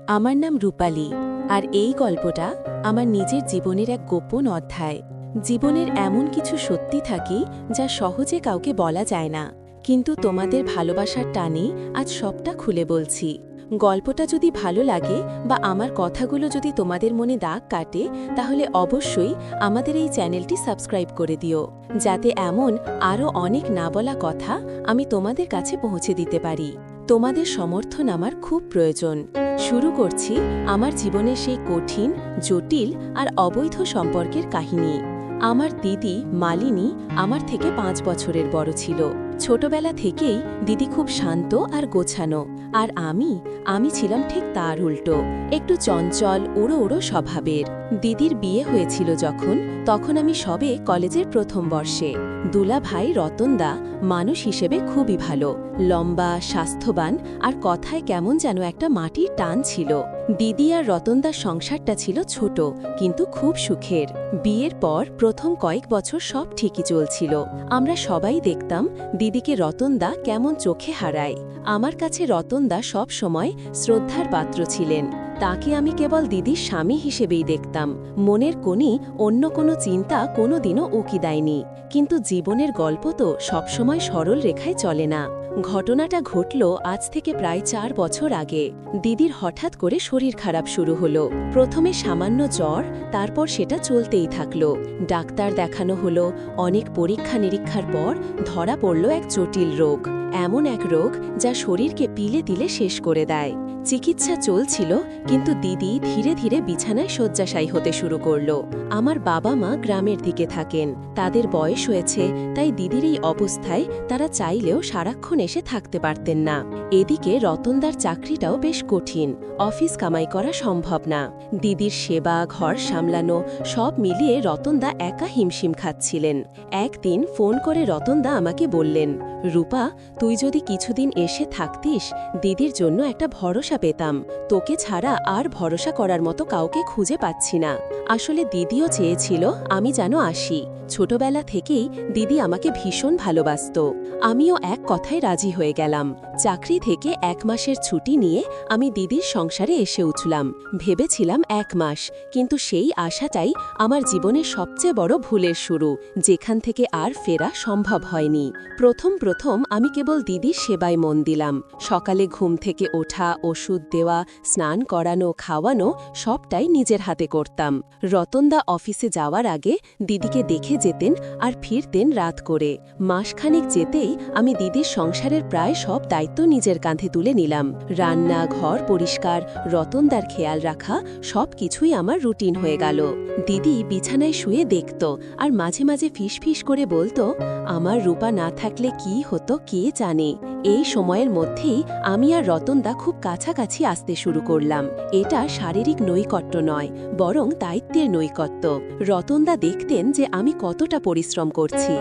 আমার নাম রূপালী, আর এই গল্পটা আমার নিজের জীবনের এক গোপন অধ্যায়। জীবনের এমন কিছু সত্যি থাকে যা সহজে কাউকে বলা যায় না, কিন্তু তোমাদের ভালোবাসার টানে আজ সবটা খুলে বলছি। গল্পটা যদি ভালো লাগে বা আমার কথাগুলো যদি তোমাদের মনে দাগ কাটে, তাহলে অবশ্যই আমাদের এই চ্যানেলটি সাবস্ক্রাইব করে দিও, যাতে এমন আরও অনেক না বলা কথা আমি তোমাদের কাছে পৌঁছে দিতে পারি। তোমাদের সমর্থন আমার খুব প্রয়োজন। শুরু করছি আমার জীবনের সেই কঠিন, জটিল আর অবৈধ সম্পর্কের কাহিনী। আমার দিদি মালিনী আমার থেকে 5 বছরের বড় ছিল। ছোটবেলা থেকেই দিদি খুব শান্ত আর গোছানো, আর আমি ছিলাম ঠিক তার উল্টো, একটু চঞ্চল উড়ো উড়ো স্বভাবের। দিদির বিয়ে হয়েছিল তখন আমি সবে কলেজের প্রথম বর্ষে। দুলা ভাই রতনদা মানুষ হিসেবে খুবই ভালো, লম্বা, স্বাস্থ্যবান, আর কথায় কেমন যেন একটা মাটির টান ছিল। দিদি আর রতনদার সংসারটা ছিল ছোট কিন্তু খুব সুখের। বিয়ের পর প্রথম কয়েক বছর সব ঠিকই চলছিল। আমরা সবাই দেখতাম দিদিকে রতনদা কেমন চোখে হারায়। আমার কাছে রতনদা সব সময় শ্রদ্ধার পাত্র ছিলেন। তাকে আমি কেবল দিদির স্বামী হিসেবেই দেখতাম। মনের কোণে অন্য কোনো চিন্তা কোনোদিনও উকি দেয়নি। কিন্তু জীবনের গল্প তো সবসময় সরল রেখায় চলে না। ঘটনাটা ঘটল আজ থেকে প্রায় 4 বছর আগে। দিদির হঠাৎ করে শরীর খারাপ শুরু হলো। প্রথমে সামান্য জ্বর, তারপর সেটা চলতেই থাকলো। ডাক্তার দেখানো হলো, অনেক পরীক্ষা নিরীক্ষার পর ধরা পড়ল এক জটিল রোগ। এমন এক রোগ যা শরীরকে পিলে তিলে শেষ করে দেয়। চিকিৎসা চলছিল, কিন্তু দিদি ধীরে ধীরে বিছানায় শয্যাশায়ী হতে শুরু করল। আমার বাবা মা গ্রামের দিকে থাকেন, তাদের বয়স হয়েছে, তাই দিদির এই অবস্থায় তারা চাইলেও সারাক্ষণ এসে থাকতে পারতেন না। এদিকে রতনদার চাকরিটাও বেশ কঠিন, অফিস কামাই করা সম্ভব না। দিদির সেবা, ঘর সামলানো সব মিলিয়ে রতনদা একা হিমশিম খাচ্ছিলেন। একদিন ফোন করে রতনদা আমাকে বললেন, রূপা, তুই যদি কিছুদিন এসে থাকতিস, দিদির জন্য একটা ভরসা পেতাম। তোকে ছাড়া আর ভরসা করার মতো কাউকে খুঁজে পাচ্ছি না। আসলে দিদিও চেয়েছিল আমি যেন আসি। ছোটবেলা থেকেই দিদি আমাকে ভীষণ ভালোবাসত। আমিও এক কথায় রাজি হয়ে গেলাম। চাকরি থেকে 1 মাসের ছুটি নিয়ে আমি দিদির সংসারে এসে উঠলাম। ভেবেছিলাম 1 মাস, কিন্তু সেই আশাটাই আমার জীবনের সবচেয়ে বড় ভুলের শুরু, যেখান থেকে আর ফেরা সম্ভব হয়নি। প্রথম আমি কেবল দিদির সেবায় মন দিলাম। সকালে ঘুম থেকে ওঠা, ওষুধ দেওয়া, স্নান করানো, খাওয়ানো সবটাই নিজের হাতে করতাম। রতনদা অফিসে যাওয়ার আগে দিদিকে দেখে যেতেন আর ফিরতেন রাত করে। মাসখানেক যেতেই আমি দিদির সংসারের প্রায় সব দায়িত্ব নিজের কাঁধে তুলে নিলাম। রান্না, ঘর পরিষ্কার, রতনদার খেয়াল রাখা সবকিছুই আমার রুটিন হয়ে গেল। দিদি বিছানায় শুয়ে দেখত আর মাঝে মাঝে ফিসফিস করে বলতো, আমার রূপা না থাকলে কি হতো কে জানে। এই সময়ের মধ্যেই আমি আর রতনদা খুব কাছাকাছি আসতে শুরু করলাম। এটা শারীরিক নৈকট্য নয়, বরং দায়িত্বের নৈকট্য। রতনদা দেখতেন যে আমি কতটা পরিশ্রম করছি।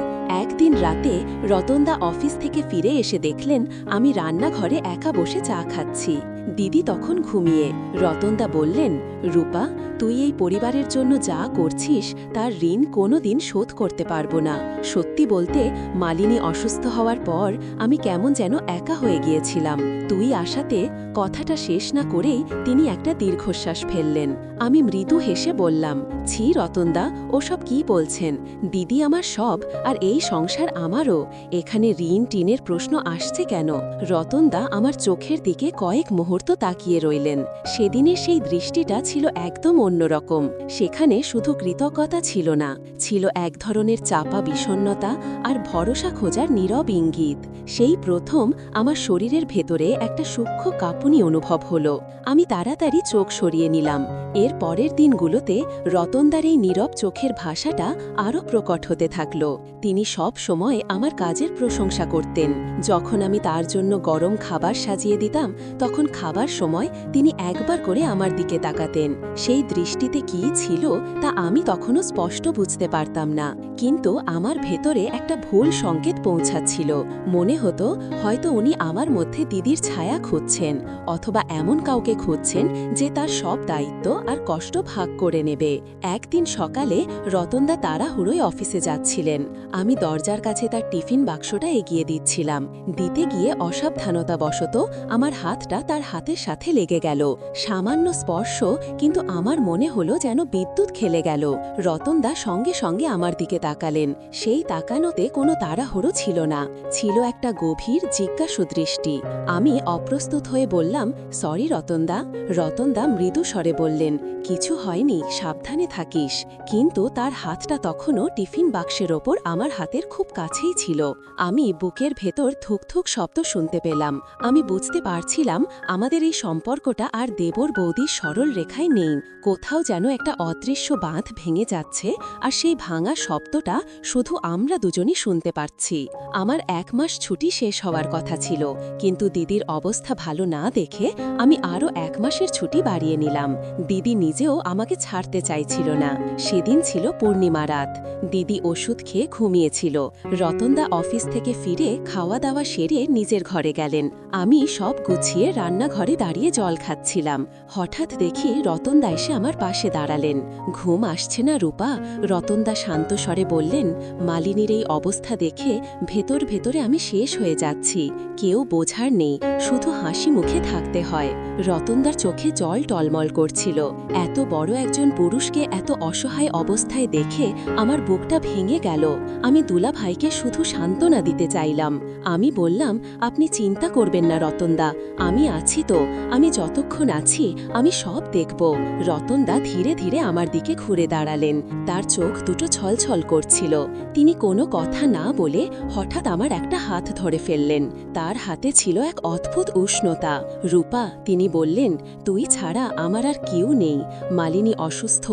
একদিন রাতে রতনদা অফিস থেকে ফিরে এসে দেখলেন আমি রান্নাঘরে একা বসে চা খাচ্ছি। দিদি তখন ঘুমিয়ে। রতনদা বললেন, রূপা, তুই এই পরিবারের জন্য যা করছিস তার ঋণ কোনোদিন শোধ করতে পারবো না। সত্যি বলতে, মালিনী অসুস্থ হওয়ার পর আমি কেমন যেন একা হয়ে গিয়েছিলাম। তুই আসাতে কথাটা শেষ না করেই তিনি একটা দীর্ঘশ্বাস ফেললেন। আমি মৃদু হেসে বললাম, ছি রতনদা, ওসব কি বলছেন? দিদি আমার সব, আর এই সংসার আমারও। এখানে ঋণ টিনের প্রশ্ন আসছে কেন? রতনদা আমার চোখের দিকে কয়েক মুহূর্ত তাকিয়ে রইলেন। সেদিনের সেই দৃষ্টিটা ছিল একদম অন্যরকম। সেখানে শুধু কৃতজ্ঞতা ছিল না, ছিল এক ধরনের চাপা বিষণ্ণতা আর ভরসা খোঁজার নীরব ইঙ্গিত। সেই প্রথম আমার শরীরের ভেতরে একটা সূক্ষ্ম কাঁপুনি অনুভব হলো। আমি তাড়াতাড়ি চোখ সরিয়ে নিলাম। এর পরের দিনগুলোতে রতনদার এই নীরব চোখের ভাষাটা আরও প্রকট হতে থাকল। তিনি সব সময় আমার কাজের প্রশংসা করতেন। যখন আমি তার জন্য গরম খাবার সাজিয়ে দিতাম, তখন খাবার সময় তিনি একবার করে আমার দিকে তাকাতেন। সেই দৃষ্টিতে কি ছিল তা আমি তখনও স্পষ্ট বুঝতে পারতাম না, কিন্তু আমার ভেতরে একটা ভুল সংকেত পৌঁছাচ্ছিল। মনে হতো হয়তো উনি আমার মধ্যে দিদির ছায়া খুঁজছেন, অথবা এমন কাউকে খুঁজছেন যে তার সব দায়িত্ব আর কষ্ট ভাগ করে নেবে। একদিন সকালে রতনদা তাড়াহুড়োয় অফিসে যাচ্ছিলেন। আমি দরজার কাছে তার টিফিন বাক্সটা এগিয়ে দিচ্ছিলাম। দিতে গিয়ে অসাবধানতাবশত আমার হাতটা তার হাতের সাথে লেগে গেল। সামান্য স্পর্শ, কিন্তু আমার মনে হলো যেন বিদ্যুৎ খেলে গেল। রতনদা সঙ্গে সঙ্গে আমার দিকে তাকালেন। সেই তাকানোতে কোনো তাড়াহুড়ো ছিল না, ছিল একটা গভীর জিজ্ঞাসু দৃষ্টি। আমি অপ্রস্তুত হয়ে বললাম, সরি রতনদা। রতনদা মৃদু স্বরে বললেন, কিছু হয়নি, সাবধানে থাকিস। কিন্তু তার হাতটা তখনও টিফিন বাক্সের ওপর আমার হাতের খুব কাছেই ছিল। আমি বুকের ভেতর থুকথুক শব্দ শুনতে পেলাম। আমি বুঝতে পারছিলাম আমাদের এই সম্পর্কটা আর দেবর বৌদির সরল রেখায় নেই। কোথাও যেন একটা অদৃশ্য বাঁধ ভেঙে যাচ্ছে, আর সেই ভাঙা শব্দটা শুধু আমরা দুজনই শুনতে পাচ্ছি। আমার 1 মাস ছুটি শেষ হওয়ার কথা ছিল, কিন্তু দিদির অবস্থা ভালো না দেখে আমি আরও 1 মাসের ছুটি বাড়িয়ে নিলাম। দিদি নিজেও আমাকে ছাড়তে চাইছিল না। সেদিন ছিল পূর্ণিমা রাত। দিদি ওষুধ খেয়ে ঘুমিয়েছিল। রতনদা অফিস থেকে ফিরে খাওয়া দাওয়া সেরে নিজের ঘরে গেলেন। আমি সব গুছিয়ে রান্নাঘরে দাঁড়িয়ে জল খাচ্ছিলাম। হঠাৎ দেখি রতনদা এসে আমার পাশে দাঁড়ালেন। ঘুম আসছে না রূপা? রতনদা শান্ত স্বরে বললেন। মালিনীর এই অবস্থা দেখে ভেতর ভেতরে আমি শেষ হয়ে যাচ্ছি। কেউ বোঝার নেই, শুধু হাসি মুখে থাকতে হয়। রতনদার চোখে জল টলমল করছিল। এত বড় একজন পুরুষকে এত অসহায় অবস্থায় দেখে আমার বুকটা ভেঙে গেল। আমি দুলা ভাইকে শুধু সান্ত্বনা দিতে চাইলাম। আমি বললাম, আপনি চিন্তা করবেন না রতনদা, আমি আছি তো। আমি যতক্ষণ আছি আমি সব দেখব। রতনদা ধীরে ধীরে আমার দিকে ঘুরে দাঁড়ালেন। তার চোখ দুটো ছলছল করছিল। তিনি কোনো কথা না বলে হঠাৎ আমার একটা হাত ধরে ফেললেন। তার হাতে ছিল এক অদ্ভুত উষ্ণতা। রূপা, তিনি বললেন, তুই ছাড়া আমার আর কেউ নেই। মালিনী অসুস্থ,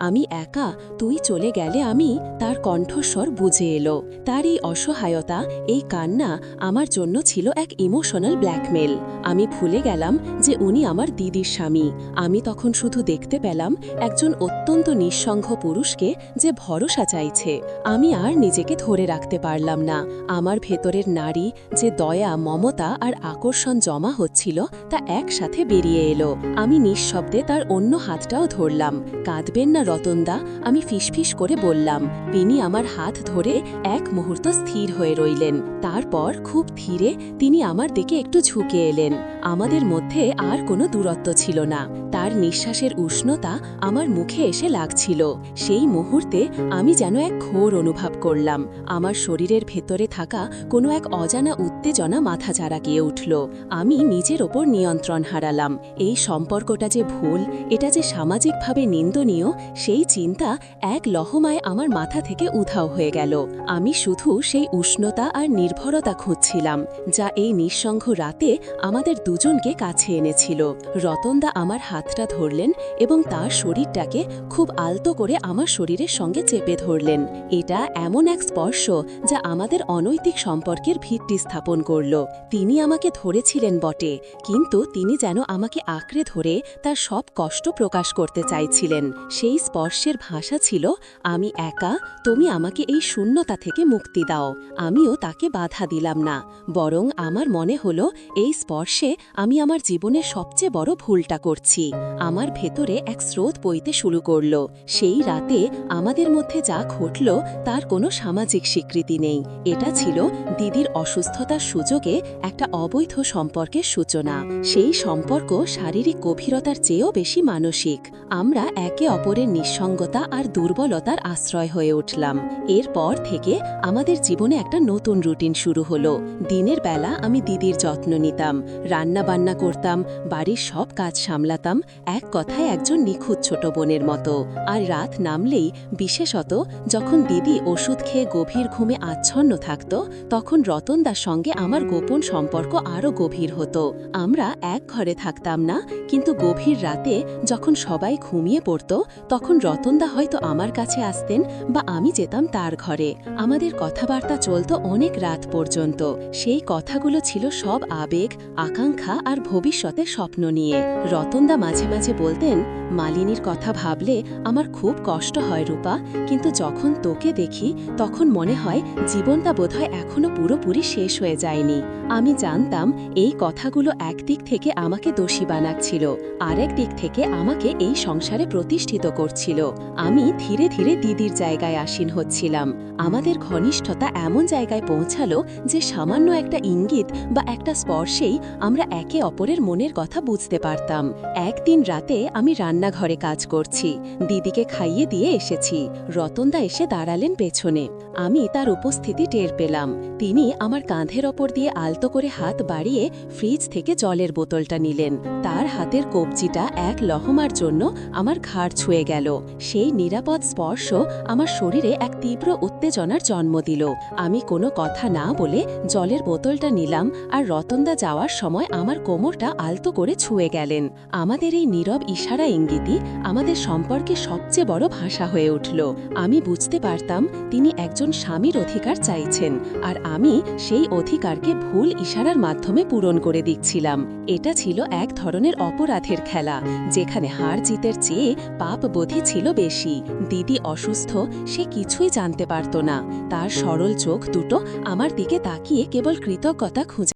আমি একা, তুই চলে গেলে আমি। তার কণ্ঠস্বর বুঝে এলো। তার এই অসহায়তা, এই কান্না আমার জন্য ছিল এক ইমোশনাল ব্ল্যাকমেল। আমি ভুলে গেলাম যে উনি আমার দিদির স্বামী। আমি তখন শুধু দেখতে পেলাম একজন অত্যন্ত নিঃসঙ্গ পুরুষকে যে ভরসা চাইছে। আমি আর নিজেকে ধরে রাখতে পারলাম না। আমার ভেতরের নারী যে দয়া, মমতা আর আকর্ষণ জমা হচ্ছিল তা একসাথে বেরিয়ে এলো। আমি নিঃশব্দে তার অন্য হাতটাও ধরলাম। কাঁদবেন না রতনদা, আমি ফিসফিস করে বললাম। তিনি আমার হাত ধরে এক মুহূর্ত স্থির হয়ে রইলেন। তারপর খুব ধীরে তিনি আমার দিকে একটু ঝুঁকে এলেন। আমাদের মধ্যে আর কোনো দূরত্ব ছিল না। তার নিঃশ্বাসের উষ্ণতা আমার মুখে এসে লাগছিল। সেই মুহূর্তে আমি যেন এক ঘোর অনুভব করলাম। আমার শরীরের ভেতরে থাকা কোনো এক অজানা উত্তেজনা মাথা চাড়াকিয়ে উঠল। আমি নিজের ওপর নিয়ন্ত্রণ হারালাম। এই সম্পর্কটা যে ভুল, এটা যে সামাজিকভাবে নিন্দনীয়, সেই চিন্তা এক লহমায় আমার মাথা থেকে উধাও হয়ে গেল। আমি শুধু সেই উষ্ণতা আর নির্ভরতা খুঁজছিলাম, যা এই নিঃসঙ্গ রাতে আমাদের দুজনকে কাছে এনেছিল। রতনদা আমার হাতটা ধরলেন এবং তার শরীরটাকে খুব আলতো করে আমার শরীরের সঙ্গে চেপে ধরলেন। এটা এমন এক স্পর্শ যা আমাদের অনৈতিক সম্পর্কের ভিত্তি স্থাপন করল। তিনি আমাকে ধরেছিলেন বটে, কিন্তু তিনি যেন আমাকে আঁকড়ে ধরে তার সব কষ্ট প্রকাশ করতে চাইছিলেন। সেই স্পর্শের ভাষা ছিল, আমি একা, তুমি আমাকে এই শূন্যতা থেকে মুক্তি দাও। আমিও তাকে বাধা দিলাম না, বরং আমার মনে হলো এই স্পর্শে আমি আমার জীবনের সবচেয়ে বড় ভুলটা করছি। আমার ভেতরে এক স্রোত বইতে শুরু করল। সেই রাতে আমাদের মধ্যে যা ঘটল তার কোনো সামাজিক স্বীকৃতি নেই। এটা ছিল দিদির অসুস্থতার সুযোগে একটা অবৈধ সম্পর্কের সূচনা। সেই সম্পর্ক শারীরিক গভীরতার চেয়েও বেশি মানসিক। আমরা একে অপরের নিঃসঙ্গতা আর দুর্বলতার আশ্রয় হয়ে উঠলাম। এরপর থেকে আমাদের জীবনে একটা নতুন রুটিন শুরু হলো। দিনের বেলা আমি দিদির যত্ন নিতাম, রান্না বান্না করতাম, বাড়ির সব কাজ সামলাতাম, এক কথায় একজন নিখুঁত ছোট বোনের মতো। আর রাত নামলেই, বিশেষত যখন দিদি ওষুধ খেয়ে গভীর ঘুমে আচ্ছন্ন থাকত, তখন রতনদার সঙ্গে আমার গোপন সম্পর্ক আরও গভীর হতো। আমরা এক ঘরে থাকতাম না, কিন্তু গভীর রাতে যখন সবাই ঘুমিয়ে পড়ত, তখন রতনদা হয়তো আমার কাছে আসতেন বা আমি যেতাম তার ঘরে। আমাদের কথাবার্তা চলত অনেক রাত পর্যন্ত। সেই কথাগুলো ছিল সব আবেগ, আকাঙ্ক্ষা আর ভবিষ্যতের স্বপ্ন নিয়ে। রতনদা মাঝে মাঝে বলতেন, মালিনীর কথা ভাবলে আমার খুব কষ্ট হয় রূপা, কিন্তু যখন তোকে দেখি তখন মনে হয় জীবনটা বোধহয় এখনো পুরোপুরি শেষ হয়ে যায়নি। আমি জানতাম এই কথাগুলো একদিক থেকে আমাকে দোষী বানাচ্ছিল, আরেক দিক থেকে আমাকে এই সংসারে প্রতিষ্ঠিত করছিল। আমি ধীরে ধীরে দিদির জায়গায় আসীন হচ্ছিলাম। আমাদের ঘনিষ্ঠতা এমন জায়গায় পৌঁছালো যে সামান্য একটা ইঙ্গিত বা একটা স্পর্শেই আমরা একে অপরের মনের কথা বুঝতে পারতাম। একদিন রাতে আমি রান্নাঘরে কাজ করছি, দিদিকে খাইয়ে দিয়ে এসেছি। রতনদা এসে দাঁড়ালেন পেছনে। আমি তার উপস্থিতি টের পেলাম। তিনি আমার কাঁধের ওপর দিয়ে আলতো করে হাত বাড়িয়ে ফ্রিজ থেকে জলের বোতলটা নিলেন। তার হাতের কবজিটা এক লহমার জন্য আমার ঘাড় ছুঁয়ে গেল। সেই নিরাপদ স্পর্শ আমার শরীরে এক তীব্র উত্তেজনার জন্ম দিল। আমি কোনো কথা না বলে জলের বোতলটা নিলাম, আর রতনদা যাওয়ার সময় আমার কোমরটা আলতো করে ছুঁয়ে গেলেন। আমাদের এই নীরব ইশারা ইঙ্গিতই আমাদের সম্পর্কে সবচেয়ে বড় ভাষা হয়ে উঠল। আমি বুঝতে পারতাম তিনি একজন স্বামীর অধিকার চাইছেন, আর আমি সেই অধিকারকে ভুল ইশারার মাধ্যমে পূরণ করে দিচ্ছিলাম। এটা ছিল এক ধরনের অপরাধের খেলা, যেখানে হার জিতের চেয়ে পাপবোধই ছিল বেশি। দিদি অসুস্থ, সে কিছুই জানতে পারত না। তার সরল চোখ দুটো আমার দিকে তাকিয়ে কেবল কৃতজ্ঞতা খুঁজে